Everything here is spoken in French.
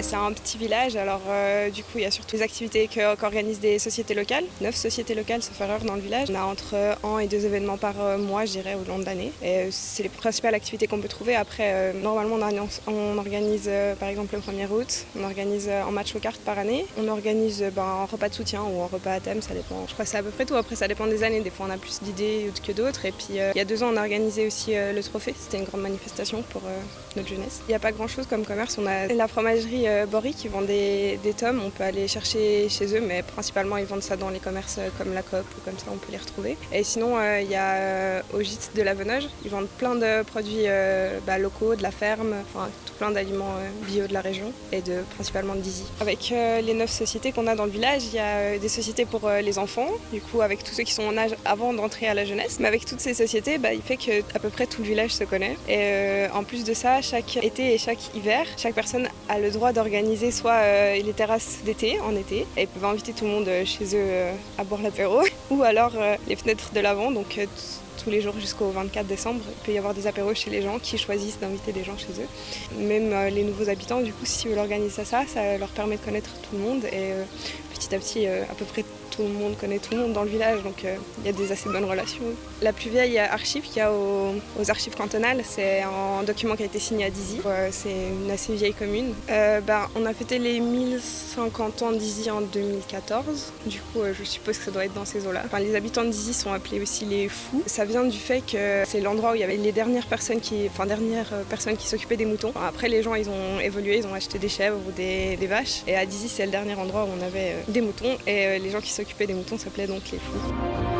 C'est un petit village, alors du coup il y a surtout les activités qu'organisent des sociétés locales. 9 sociétés locales, sauf erreur, dans le village. On a entre 1 et 2 événements par mois, je dirais, au long de l'année. Et c'est les principales activités qu'on peut trouver. Après, normalement on organise par exemple le 1er août, on organise un match aux cartes par année. On organise un repas de soutien ou un repas à thème, ça dépend. Je crois que c'est à peu près tout. Après ça dépend des années, des fois on a plus d'idées que d'autres. Et puis il y a 2 ans on a organisé aussi le trophée, c'était une grande manifestation pour notre jeunesse. Il n'y a pas grand chose comme commerce, on a la fromagerie Bory qui vend des tomes, on peut aller chercher chez eux, mais principalement ils vendent ça dans les commerces comme la Coop ou comme ça, on peut les retrouver. Et sinon il y a au gîte de la Venoge, ils vendent plein de produits locaux, de la ferme, enfin tout plein d'aliments bio de la région et principalement de Dizy. Avec les 9 sociétés qu'on a dans le village, il y a des sociétés pour les enfants, du coup avec tous ceux qui sont en âge avant d'entrer à la jeunesse. Mais avec toutes ces sociétés, il fait qu'à peu près tout le village se connaît. Et en plus de ça, chaque été et chaque hiver, chaque personne a le droit d'organiser soit les terrasses d'été, en été, et ils peuvent inviter tout le monde chez eux à boire l'apéro, ou alors les fenêtres de l'Avent, donc tous les jours jusqu'au 24 décembre, il peut y avoir des apéros chez les gens qui choisissent d'inviter des gens chez eux. Même les nouveaux habitants, du coup, s'ils veulent organiser ça leur permet de connaître tout le monde et petit à petit, à peu près tout le monde connaît tout le monde dans le village, donc il y a des assez bonnes relations. La plus vieille archive qu'il y a aux archives cantonales, c'est un document qui a été signé à Dizy. C'est une assez vieille commune. On a fêté les 1050 ans de Dizy en 2014. Du coup, je suppose que ça doit être dans ces eaux-là. Enfin, les habitants de Dizy sont appelés aussi les fous. Ça vient du fait que c'est l'endroit où il y avait les dernières personnes qui s'occupaient des moutons. Enfin, après, les gens, ils ont évolué, ils ont acheté des chèvres ou des vaches. Et à Dizy, c'est le dernier endroit où on avait des moutons. Et les gens qui s'occupaient des moutons s'appelaient donc les fous.